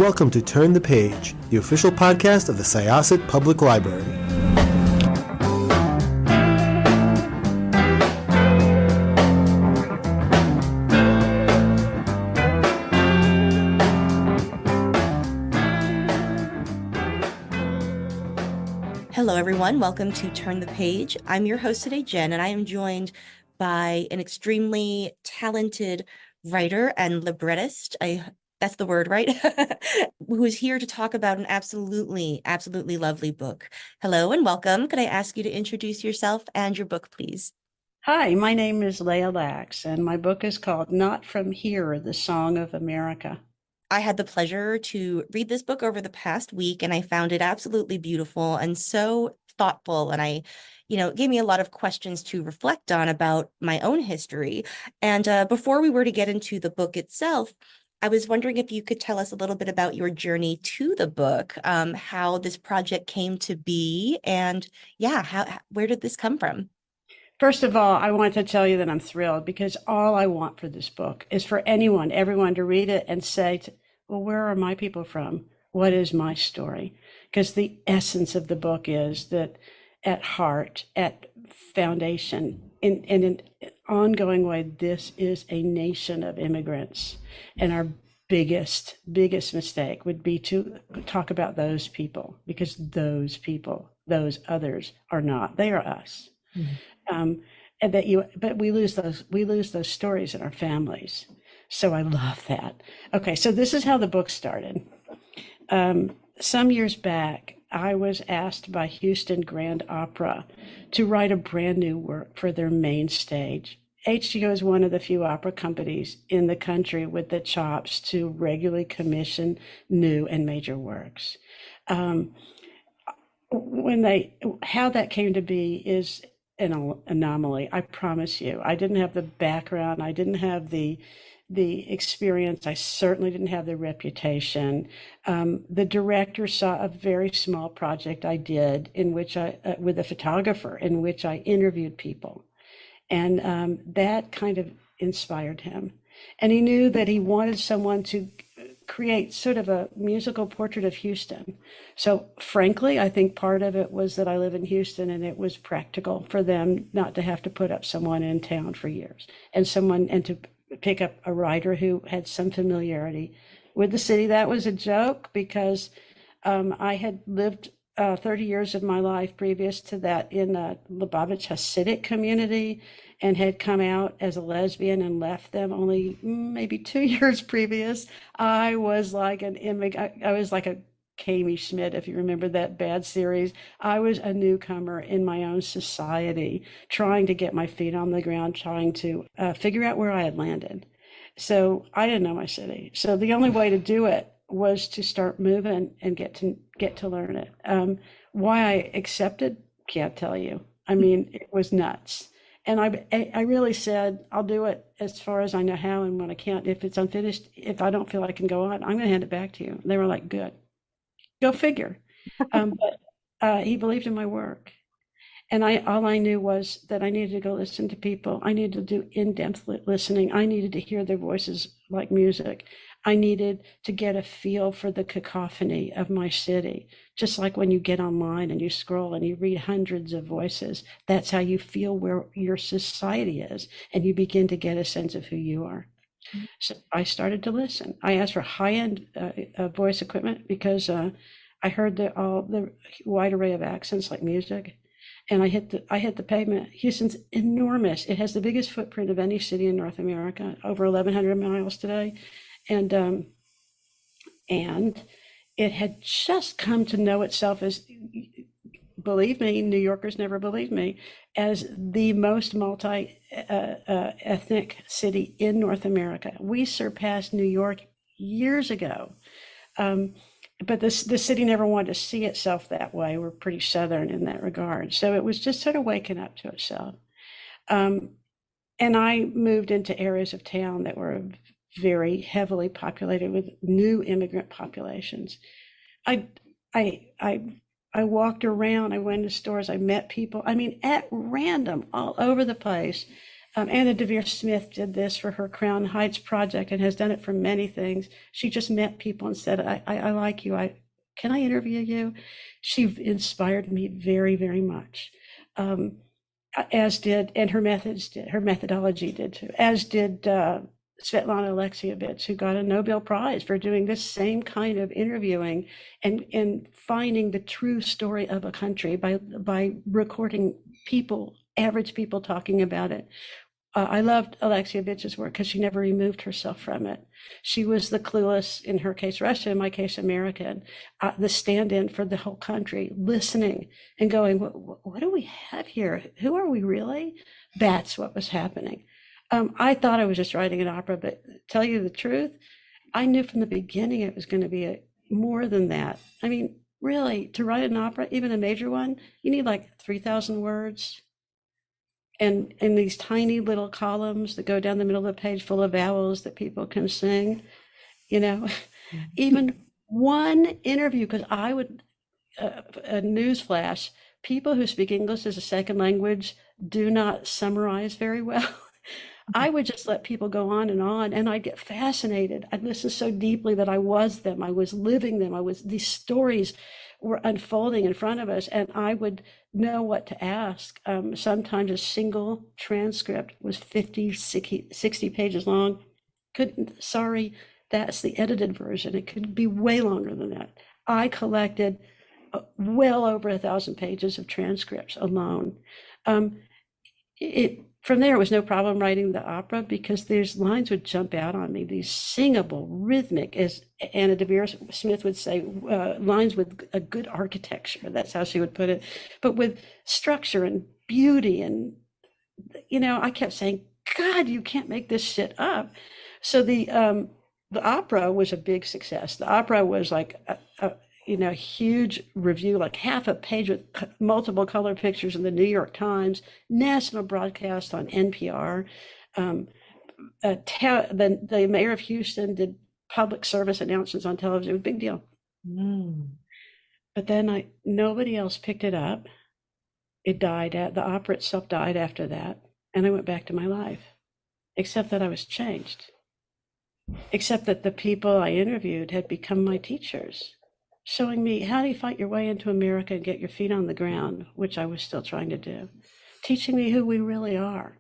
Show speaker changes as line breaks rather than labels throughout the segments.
welcome to Turn the Page, the official podcast of the Syosset Public Library.
Hello, everyone. Welcome to Turn the Page. I'm your host today, Jen, and I am joined by an extremely talented writer and librettist. That's the word, right? Who is here to talk about an absolutely lovely book. Hello and welcome. Could I ask you to introduce yourself and your book, please?
Hi, my name is Leah Lax, and my book is called Not From Here, The Song of America.
I had the pleasure to read this book over the past week, and I found it absolutely beautiful and so thoughtful. And it gave me a lot of questions to reflect on about my own history. And before we were to get into the book itself, I was wondering if you could tell us a little bit about your journey to the book, how this project came to be, and where did this come from?
First of all, I want to tell you that I'm thrilled because all I want for this book is for everyone to read it and say, well, where are my people from? What is my story? Because the essence of the book is that at heart, at foundation, in an ongoing way, this is a nation of immigrants. And our biggest mistake would be to talk about those people, because those people, those others are not, they are us. Mm-hmm. But we lose those stories in our families. So I love that. Okay, so this is how the book started. Some years back, I was asked by Houston Grand Opera to write a brand new work for their main stage. HGO is one of the few opera companies in the country with the chops to regularly commission new and major works. How that came to be is an anomaly, I promise you. I didn't have the background, I didn't have the experience, I certainly didn't have the reputation. The director saw a very small project I did in which with a photographer, in which I interviewed people. And that kind of inspired him. And he knew that he wanted someone to create sort of a musical portrait of Houston. So frankly, I think part of it was that I live in Houston and it was practical for them not to have to put up someone in town for years and to pick up a writer who had some familiarity with the city. That was a joke because I had lived 30 years of my life previous to that in the Lubavitch Hasidic community and had come out as a lesbian and left them only maybe 2 years previous. I was like an immigrant. I was like a Kami Schmidt, if you remember that bad series. I was a newcomer in my own society, trying to get my feet on the ground, trying to figure out where I had landed. So I didn't know my city. So the only way to do it was to start moving and get to learn it. Why I accepted, can't tell you. I mean, it was nuts. And I really said, I'll do it as far as I know how, and when I can't, if it's unfinished, if I don't feel I can go on, I'm going to hand it back to you. And they were like, good, go figure. But he believed in my work. And all I knew was that I needed to go listen to people. I needed to do in-depth listening. I needed to hear their voices like music. I needed to get a feel for the cacophony of my city. Just like when you get online and you scroll and you read hundreds of voices, that's how you feel where your society is. And you begin to get a sense of who you are. So I started to listen. I asked for high-end voice equipment because I heard the wide array of accents like music. And I hit the pavement. Houston's enormous. It has the biggest footprint of any city in North America, over 1,100 miles today. And it had just come to know itself as, believe me, New Yorkers never believed me, as the most multi-ethnic city in North America. We surpassed New York years ago. But the city never wanted to see itself that way. We're pretty Southern in that regard. So it was just sort of waking up to itself. And I moved into areas of town that were very heavily populated with new immigrant populations. I walked around, I went to stores, I met people, I mean, at random, all over the place. Anna DeVere Smith did this for her Crown Heights project and has done it for many things. She just met people and said, I like you. Can I interview you? She inspired me very, very much. As did, and her methodology did too, as did Svetlana Alexievich, who got a Nobel Prize for doing this same kind of interviewing and finding the true story of a country by recording people, average people talking about it. I loved Alexievich's work because she never removed herself from it. She was the clueless, in her case Russian, in my case American, the stand-in for the whole country, listening and going, what do we have here? Who are we really? That's what was happening. I thought I was just writing an opera, but tell you the truth, I knew from the beginning it was going to be more than that. I mean, really, to write an opera, even a major one, you need like 3,000 words. And in these tiny little columns that go down the middle of the page full of vowels that people can sing, even one interview, because I would, a news flash, people who speak English as a second language do not summarize very well. I would just let people go on, and I'd get fascinated. I'd listen so deeply that I was them. I was living them. These stories were unfolding in front of us, and I would know what to ask. Sometimes a single transcript was 50, 60 pages long. Sorry, that's the edited version. It could be way longer than that. I collected well over 1,000 pages of transcripts alone. From there, it was no problem writing the opera because there's lines would jump out on me, these singable, rhythmic, as Anna DeVere Smith would say, lines with a good architecture. That's how she would put it, but with structure and beauty. And, I kept saying, God, you can't make this shit up. So the opera was a big success. The opera was like a huge review, like half a page with multiple color pictures in the New York Times, national broadcast on NPR. The mayor of Houston did public service announcements on television. It was a big deal. But then nobody else picked it up. It died. The opera itself died after that. And I went back to my life, except that I was changed, except that the people I interviewed had become my teachers, showing me how do you fight your way into America and get your feet on the ground, which I was still trying to do, teaching me who we really are,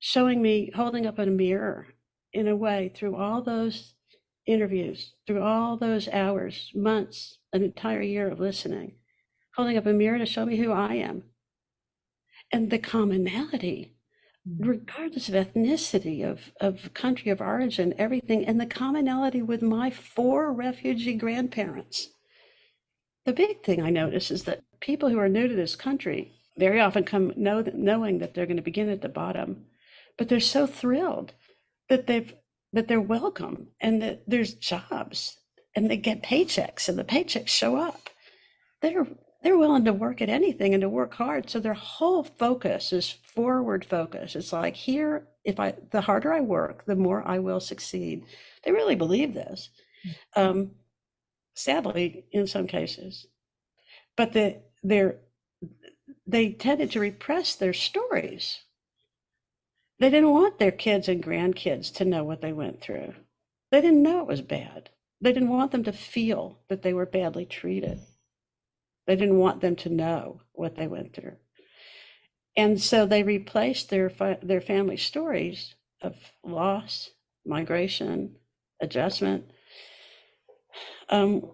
showing me, holding up a mirror in a way through all those interviews, through all those hours, months, an entire year of listening, holding up a mirror to show me who I am. And the commonality, regardless of ethnicity, of country of origin, everything, and the commonality with my 4 refugee grandparents. The big thing I notice is that people who are new to this country very often come knowing that they're going to begin at the bottom, but they're so thrilled that they're welcome and that there's jobs and they get paychecks and the paychecks show up. They're willing to work at anything and to work hard. So their whole focus is forward focus. It's like, here, the harder I work, the more I will succeed. They really believe this. Sadly, in some cases, but they tended to repress their stories. They didn't want their kids and grandkids to know what they went through. They didn't know it was bad. They didn't want them to feel that they were badly treated. They didn't want them to know what they went through. And so they replaced their family stories of loss, migration, adjustment,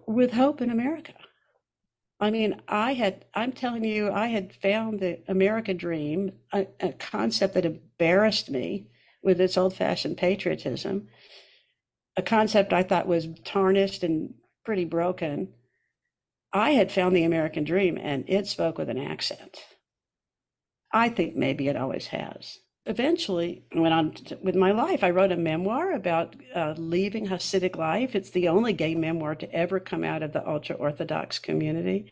with hope in America. I mean, I'm telling you, I had found the American dream, a concept that embarrassed me with its old-fashioned patriotism, a concept I thought was tarnished and pretty broken. I had found the American dream, and it spoke with an accent. I think maybe it always has. Eventually, I went on with my life. I wrote a memoir about leaving Hasidic life. It's the only gay memoir to ever come out of the ultra-Orthodox community.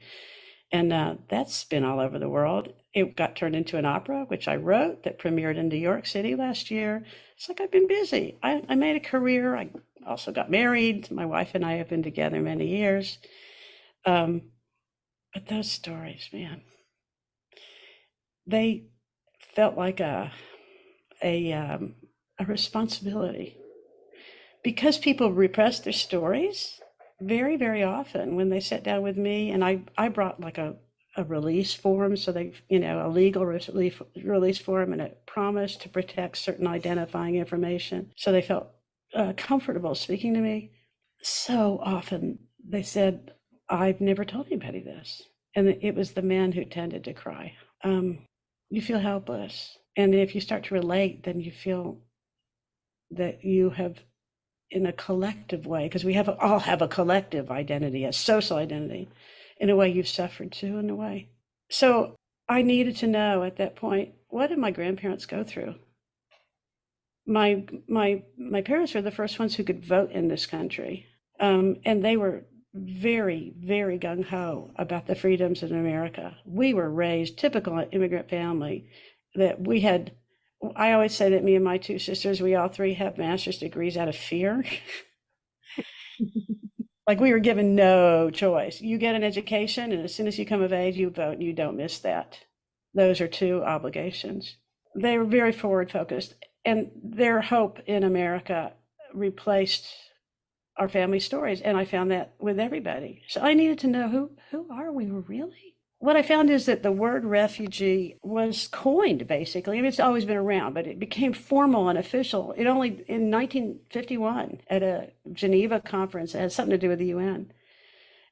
And that's been all over the world. It got turned into an opera, which I wrote, that premiered in New York City last year. It's like I've been busy. I made a career. I also got married. My wife and I have been together many years. But those stories, man, they felt like a a responsibility, because people repress their stories very, very often. When they sat down with me, and I brought like a release form, so they, a legal release form and a promise to protect certain identifying information, so they felt comfortable speaking to me. So often they said, I've never told anybody this. And it was the men who tended to cry. You feel helpless. And if you start to relate, then you feel that you have, in a collective way, because we all have a collective identity, a social identity, in a way you've suffered too, in a way. So I needed to know at that point, what did my grandparents go through? My parents were the first ones who could vote in this country. And they were very, very gung-ho about the freedoms in America. We were raised, typical immigrant family, that we had, I always say that me and my two sisters, we all three have master's degrees out of fear. Like, we were given no choice. You get an education, and as soon as you come of age, you vote, and you don't miss that. Those are two obligations. They were very forward focused, and their hope in America replaced our family stories. And I found that with everybody. So I needed to know, who are we really? What I found is that the word refugee was coined, basically. I mean, it's always been around, but it became formal and official. It only in 1951 at a Geneva conference. It had something to do with the UN.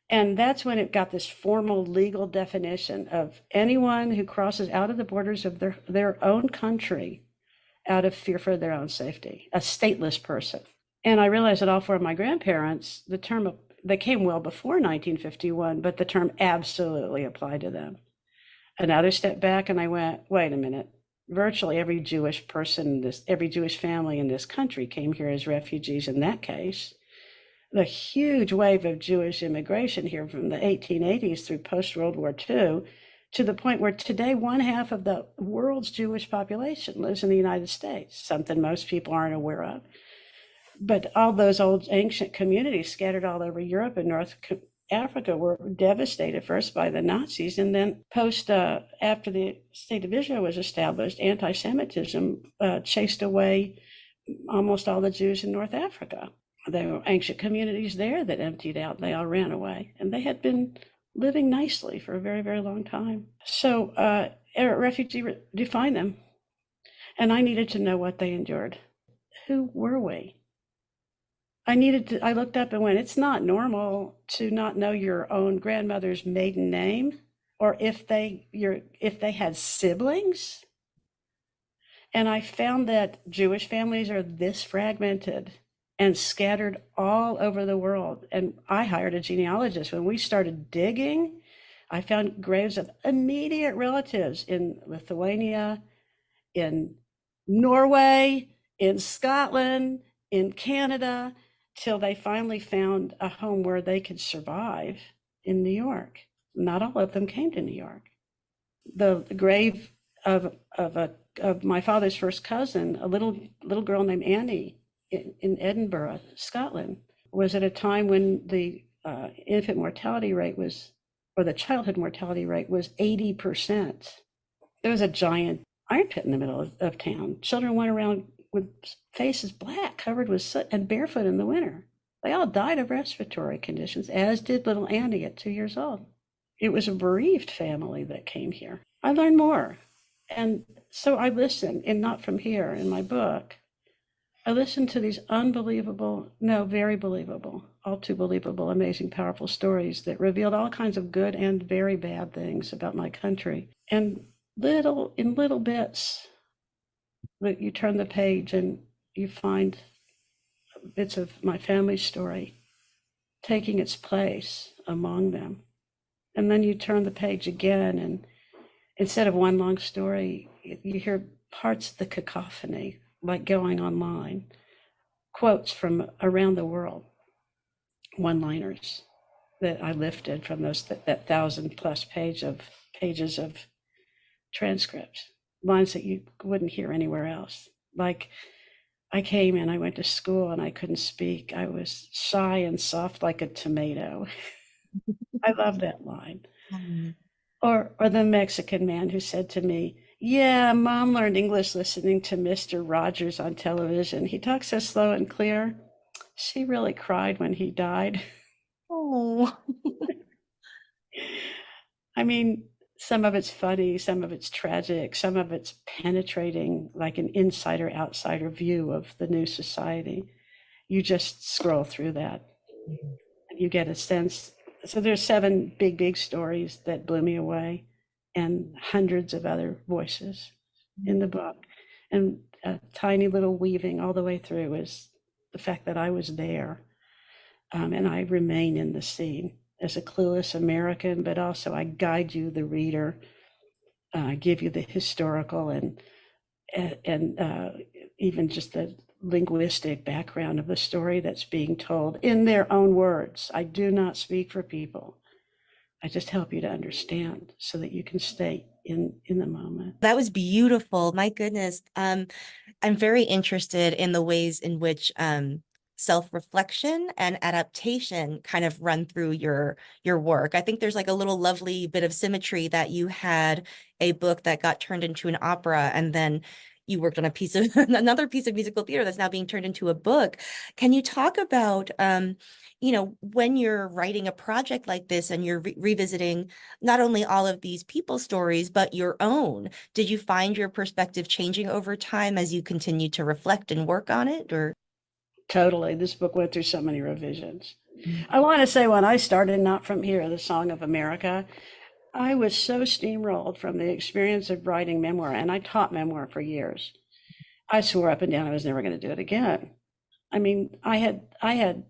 And that's when it got this formal legal definition of anyone who crosses out of the borders of their own country out of fear for their own safety, a stateless person. And I realized that all four of my grandparents, the term, they came well before 1951, but the term absolutely applied to them. Another step back, and I went, wait a minute. Virtually every Jewish person, every Jewish family in this country came here as refugees in that case. The huge wave of Jewish immigration here from the 1880s through post-World War II, to the point where today 1/2 of the world's Jewish population lives in the United States, something most people aren't aware of. But all those old ancient communities scattered all over Europe and North Africa were devastated first by the Nazis, and then after the State of Israel was established, anti-Semitism chased away almost all the Jews in North Africa. There were ancient communities there that emptied out. They all ran away, and they had been living nicely for a very, very long time. So refugee defined them, and I needed to know what they endured. Who were we? I looked up and went, it's not normal to not know your own grandmother's maiden name, or if they had siblings. And I found that Jewish families are this fragmented and scattered all over the world. And I hired a genealogist. When we started digging, I found graves of immediate relatives in Lithuania, in Norway, in Scotland, in Canada, till they finally found a home where they could survive in New York. Not all of them came to New York. The grave of my father's first cousin, a little girl named Annie in Edinburgh, Scotland, was at a time when the infant mortality rate was, or the childhood mortality rate was 80%. There was a giant iron pit in the middle of town. Children went around with faces black, covered with soot, and barefoot in the winter. They all died of respiratory conditions, as did little Annie at 2 years old. It was a bereaved family that came here. I learned more. And so I listened, and Not From Here in my book, I listened to these very believable, all too believable, amazing, powerful stories that revealed all kinds of good and very bad things about my country. And in little bits, that you turn the page and you find bits of my family's story taking its place among them. And then you turn the page again, and instead of one long story, you hear parts of the cacophony, like going online, quotes from around the world, one-liners that I lifted from that 1,000+ pages of transcripts, lines that you wouldn't hear anywhere else. Like, I came in, I went to school and I couldn't speak. I was shy and soft like a tomato. I love that line. Or the Mexican man who said to me, Yeah, Mom learned English listening to Mr. Rogers on television. He talks so slow and clear. She really cried when he died.
Oh,
I mean, some of it's funny, some of it's tragic, some of it's penetrating, like an insider outsider view of the new society. You just scroll through that and you get a sense. So there's 7 big stories that blew me away and hundreds of other voices in the book. And a tiny little weaving all the way through is the fact that I was there, and I remain in the scene as a clueless American, but also I guide you, the reader, give you the historical and even just the linguistic background of the story that's being told in their own words. I do not speak for people. I just help you to understand so that you can stay in the moment.
that was beautiful. My goodness. I'm very interested in the ways in which self-reflection and adaptation kind of run through your work. I think there's like a little lovely bit of symmetry that you had a book that got turned into an opera, and then you worked on a piece of another piece of musical theater that's now being turned into a book. Can you talk about when you're writing a project like this and you're revisiting not only all of these people's stories, but your own? Did you find your perspective changing over time as you continue to reflect and work on it, or?
Totally. This book went through so many revisions. I want to say when I started Not From Here, the Song of America, I was so steamrolled from the experience of writing memoir, and I taught memoir for years. I swore up and down I was never going to do it again. I mean, I had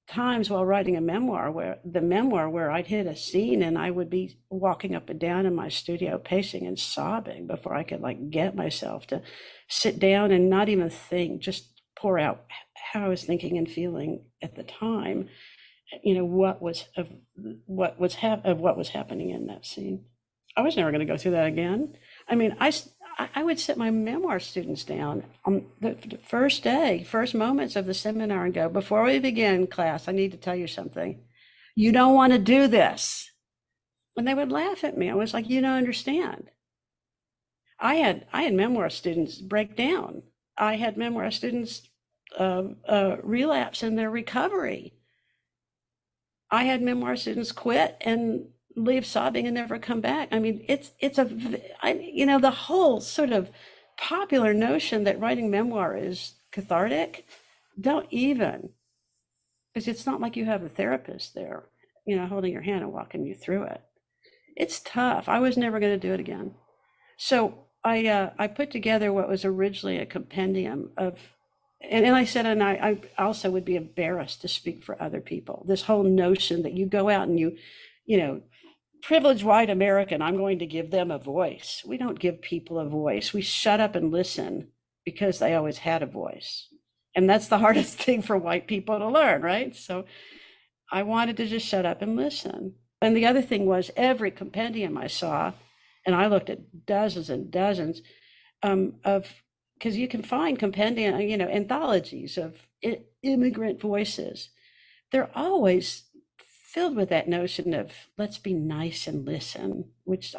times while writing a memoir where I'd hit a scene and I would be walking up and down in my studio, pacing and sobbing before I could like get myself to sit down and not even think, just pour out how I was thinking and feeling at the time. What was happening in that scene. I was never going to go through that again. I mean, I would sit my memoir students down on the first day, first moments of the seminar and go, before we begin class, I need to tell you something. You don't want to do this. And they would laugh at me. I was like, you don't understand. I had memoir students break down. I had memoir students relapse in their recovery. I had memoir students quit and leave sobbing and never come back. I mean, the whole sort of popular notion that writing memoir is cathartic, don't even, because it's not like you have a therapist there, holding your hand and walking you through it. It's tough. I was never going to do it again. So I put together what was originally a compendium of, and I said, and I also would be embarrassed to speak for other people. This whole notion that you go out and privileged white American, I'm going to give them a voice. We don't give people a voice. We shut up and listen because they always had a voice. And that's the hardest thing for white people to learn, right? So I wanted to just shut up and listen. And the other thing was every compendium I saw, and I looked at dozens and dozens because you can find compendium, anthologies of immigrant voices. They're always filled with that notion of let's be nice and listen, which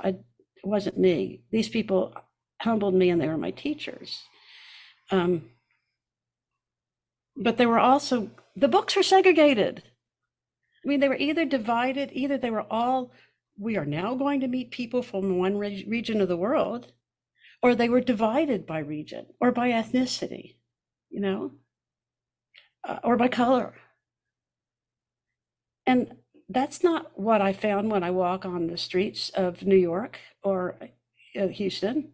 wasn't me. These people humbled me and they were my teachers. But they were also, the books were segregated. I mean, they were either divided, either they were all, we are now going to meet people from one region of the world, or they were divided by region or by ethnicity, or by color. And that's not what I found when I walk on the streets of New York or Houston.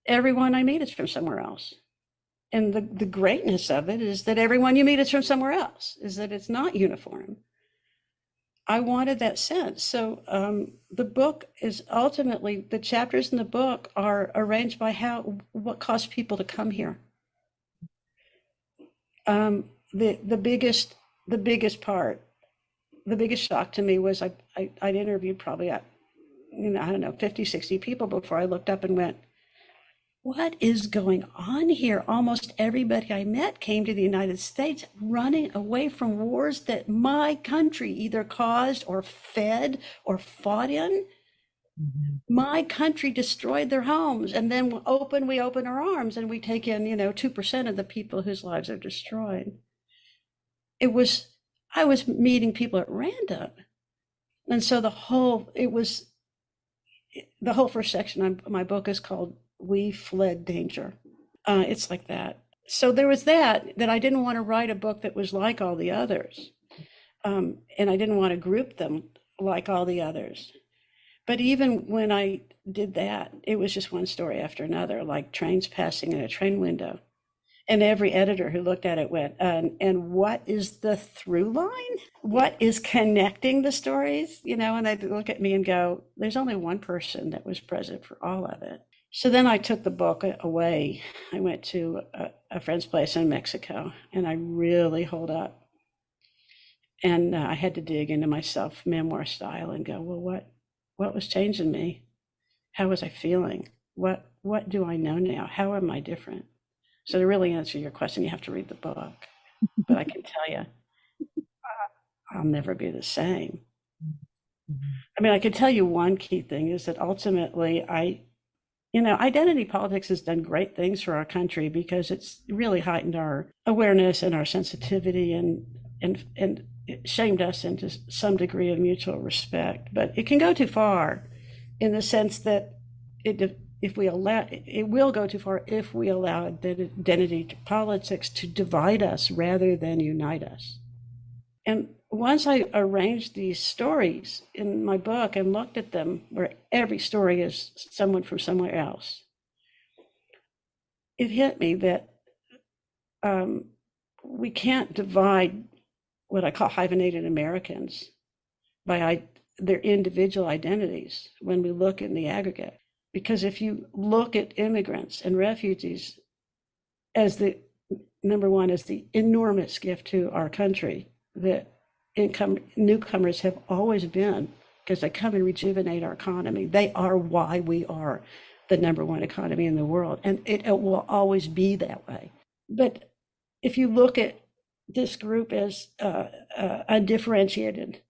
Everyone I meet is from somewhere else. And the greatness of it is that everyone you meet is from somewhere else, is that it's not uniform. I wanted that sense. So the book is ultimately, the chapters in the book are arranged by what caused people to come here. The biggest part, the biggest shock to me was I'd interviewed probably, I don't know, 50, 60 people before I looked up and went, what is going on here? Almost everybody I met came to the United States running away from wars that my country either caused or fed or fought in.
Mhm.
My country destroyed their homes, and then we open our arms and we take in, 2% of the people whose lives are destroyed. I was meeting people at random. And so the whole first section of my book is called We Fled Danger. It's like that. So there was that I didn't want to write a book that was like all the others. And I didn't want to group them like all the others. But even when I did that, it was just one story after another, like trains passing in a train window. And every editor who looked at it went, and what is the through line? What is connecting the stories? And they'd look at me and go, there's only one person that was present for all of it. So then I took the book away. I went to a friend's place in Mexico, and I really holed up. And I had to dig into myself memoir style and go, well, what was changing me? How was I feeling? What do I know now? How am I different? So to really answer your question, you have to read the book. But I can tell you, I'll never be the same.
Mhm.
I mean, I can tell you one key thing is that ultimately identity politics has done great things for our country because it's really heightened our awareness and our sensitivity and it shamed us into some degree of mutual respect. But it can go too far in the sense that it will go too far if we allow identity politics to divide us rather than unite us. And once I arranged these stories in my book and looked at them, where every story is someone from somewhere else, it hit me that we can't divide what I call hyphenated Americans by their individual identities when we look in the aggregate. Because if you look at immigrants and refugees as the number one, as the enormous gift to our country that newcomers have always been, because they come and rejuvenate our economy. They are why we are the number one economy in the world, and it will always be that way. But if you look at this group as undifferentiated,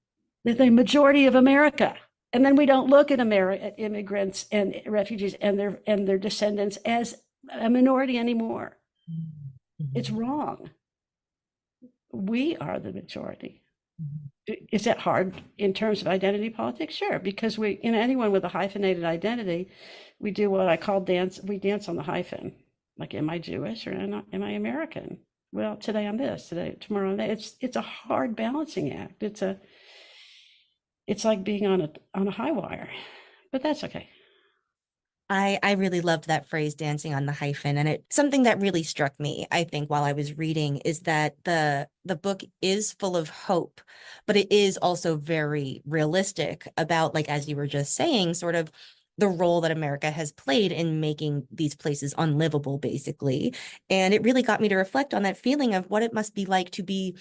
they're the majority of America. And then we don't look at immigrants and refugees and their descendants as a minority anymore. It's wrong. We are the majority. Is that hard in terms of identity politics? Sure, because anyone with a hyphenated identity, we do what I call we dance on the hyphen. Like, am I Jewish or am I American? Well, today I'm this, tomorrow I'm that. It's a hard balancing act. It's like being on a high wire, but that's okay.
I really loved that phrase, dancing on the hyphen. And something that really struck me, I think, while I was reading is that the book is full of hope, but it is also very realistic about, like, as you were just saying, sort of the role that America has played in making these places unlivable, basically. And it really got me to reflect on that feeling of what it must be like to be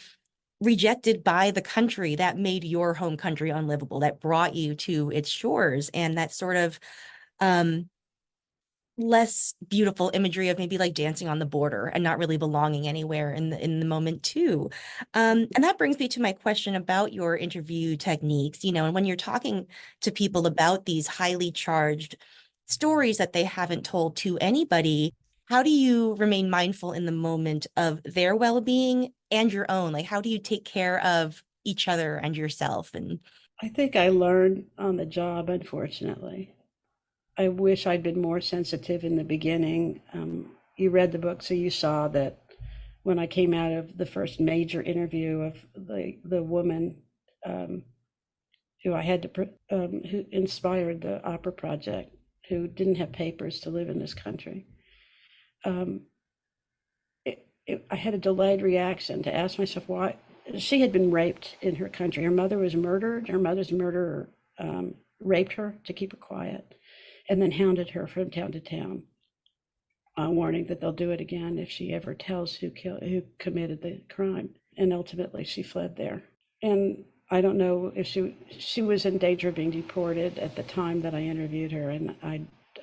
rejected by the country that made your home country unlivable, that brought you to its shores, and that sort of less beautiful imagery of maybe like dancing on the border and not really belonging anywhere in the moment too. And that brings me to my question about your interview techniques, and when you're talking to people about these highly charged stories that they haven't told to anybody, how do you remain mindful in the moment of their well-being and your own? Like, how do you take care of each other and yourself? And
I think I learned on the job, unfortunately. I wish I'd been more sensitive in the beginning. You read the book, so you saw that when I came out of the first major interview of the woman who I had to who inspired the opera project, who didn't have papers to live in this country. I had a delayed reaction to ask myself why. She had been raped in her country. Her mother was murdered. Her mother's murderer raped her to keep her quiet, and then hounded her from town to town, warning that they'll do it again if she ever tells who committed the crime. And ultimately, she fled there. And I don't know if she was in danger of being deported at the time that I interviewed her, and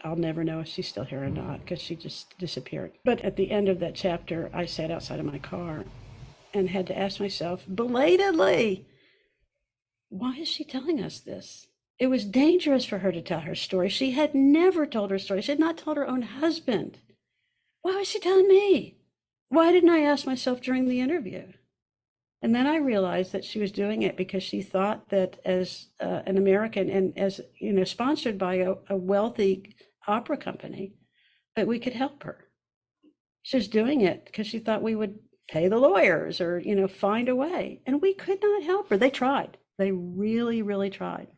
I'll never know if she's still here or not because she just disappeared. But at the end of that chapter, I sat outside of my car and had to ask myself belatedly, why is she telling us this? It was dangerous for her to tell her story. She had never told her story. She had not told her own husband. Why was she telling me? Why didn't I ask myself during the interview? And then I realized that she was doing it because she thought that as an American and as, sponsored by a wealthy opera company, that we could help her. She was doing it because she thought we would pay the lawyers or, find a way. And we could not help her. They tried. They really, really tried.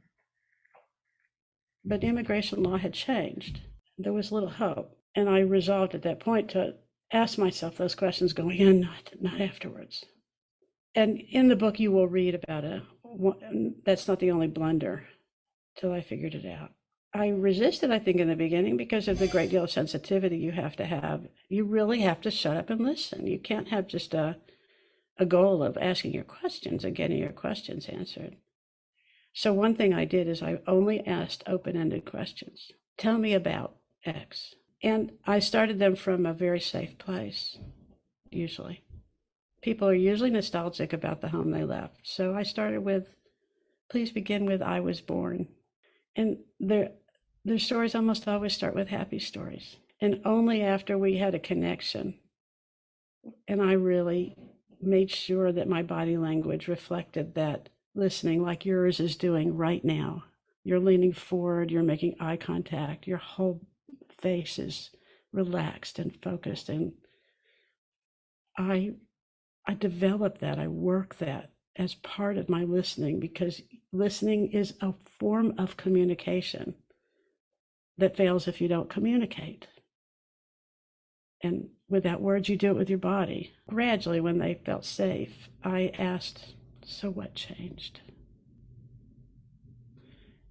But immigration law had changed. There was little hope. And I resolved at that point to ask myself those questions going in, not afterwards. And in the book, you will read about that's not the only blunder till I figured it out. I resisted, I think, in the beginning because of the great deal of sensitivity you have to have. You really have to shut up and listen. You can't have just a goal of asking your questions and getting your questions answered. So one thing I did is I only asked open-ended questions. Tell me about X. And I started them from a very safe place, usually. People are usually nostalgic about the home they left. So I started with, please begin with, I was born. And their stories almost always start with happy stories. And only after we had a connection, and I really made sure that my body language reflected that listening like yours is doing right now. You're leaning forward, you're making eye contact, your whole face is relaxed and focused. And I develop that, I work that as part of my listening, because listening is a form of communication that fails if you don't communicate. And without words, you do it with your body. Gradually, when they felt safe, I asked, so what changed?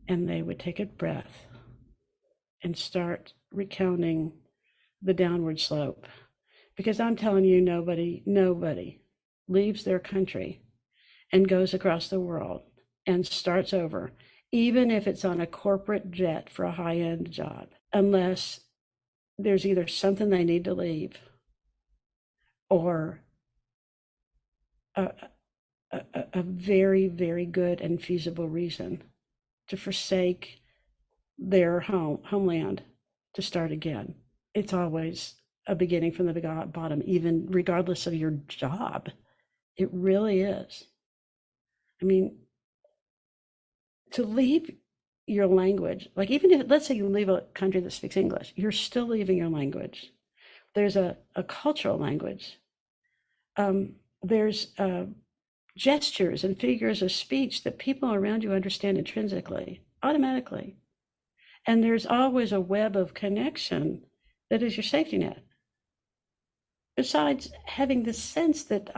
And they would take a breath and start recounting the downward slope. Because I'm telling you, nobody leaves their country and goes across the world and starts over, even if it's on a corporate jet for a high-end job, unless there's either something they need to leave or a very, very good and feasible reason to forsake their homeland to start again. It's always a beginning from the bottom, even regardless of your job. It really is. I mean, to leave your language, like even if, let's say you leave a country that speaks English, you're still leaving your language. There's a cultural language. There's gestures and figures of speech that people around you understand intrinsically, automatically. And there's always a web of connection that is your safety net. Besides having the sense that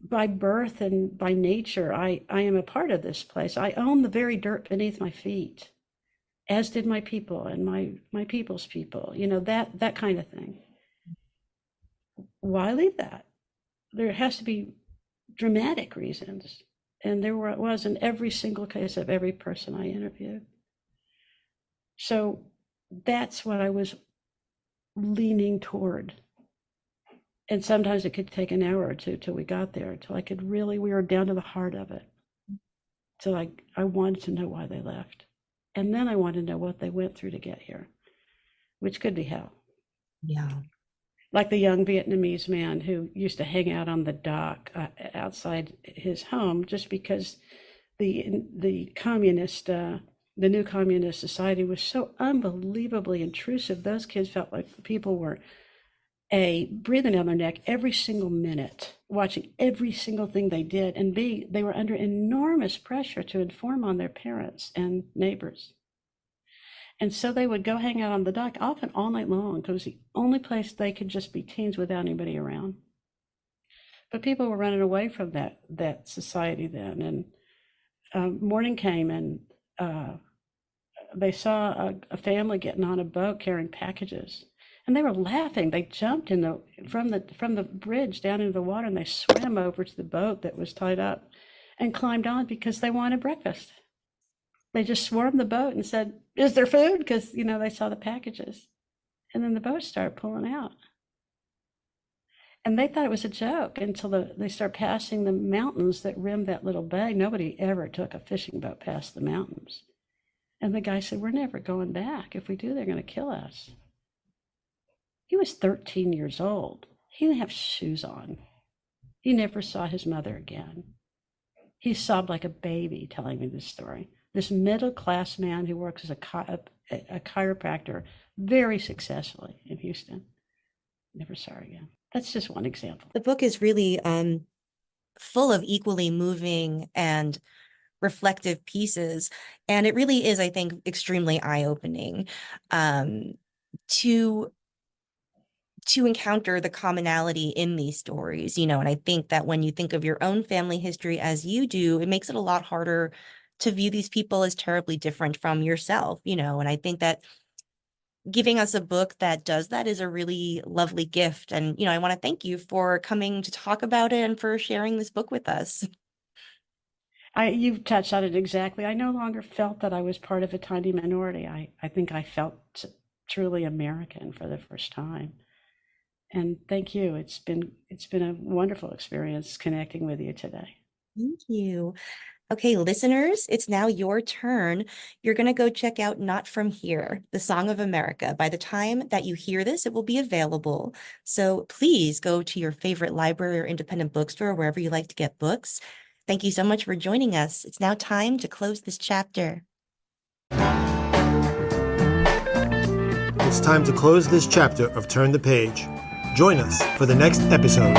by birth and by nature, I am a part of this place. I own the very dirt beneath my feet, as did my people and my people's people, that kind of thing. Why leave that? There has to be dramatic reasons. And there was in every single case of every person I interviewed. So that's what I was leaning toward. And sometimes it could take an hour or two till we got there, till I could we were down to the heart of it. So I wanted to know why they left. And then I wanted to know what they went through to get here, which could be hell.
Yeah.
Like the young Vietnamese man who used to hang out on the dock outside his home just because the communist, the new communist society was so unbelievably intrusive. Those kids felt like people were A, breathing down their neck every single minute, watching every single thing they did, and B, they were under enormous pressure to inform on their parents and neighbors. And so they would go hang out on the dock, often all night long, because it was the only place they could just be teens without anybody around. But people were running away from that society then. And morning came, and they saw a family getting on a boat carrying packages. And they were laughing. They jumped from the bridge down into the water, and they swam over to the boat that was tied up and climbed on because they wanted breakfast. They just swarmed the boat and said, "Is there food?" Because, they saw the packages. And then the boat started pulling out. And they thought it was a joke until they start passing the mountains that rim that little bay. Nobody ever took a fishing boat past the mountains. And the guy said, we're never going back. If we do, they're going to kill us. He was 13 years old. He didn't have shoes on. He never saw his mother again. He sobbed like a baby telling me this story. This middle-class man who works as a chiropractor very successfully in Houston. Never saw her again. That's just one example.
The book is really full of equally moving and reflective pieces. And it really is, I think, extremely eye-opening to encounter the commonality in these stories, and I think that when you think of your own family history as you do, it makes it a lot harder to view these people as terribly different from yourself, and I think that giving us a book that does that is a really lovely gift. And, I want to thank you for coming to talk about it and for sharing this book with us.
You've touched on it exactly. I no longer felt that I was part of a tiny minority. I think I felt truly American for the first time. And thank you. It's been a wonderful experience connecting with you today.
Thank you. Okay, listeners, it's now your turn. You're going to go check out Not From Here, The Song of America. By the time that you hear this, it will be available. So please go to your favorite library or independent bookstore, wherever you like to get books. Thank you so much for joining us. It's now time to close this chapter.
It's time to close this chapter of Turn the Page. Join us for the next episode.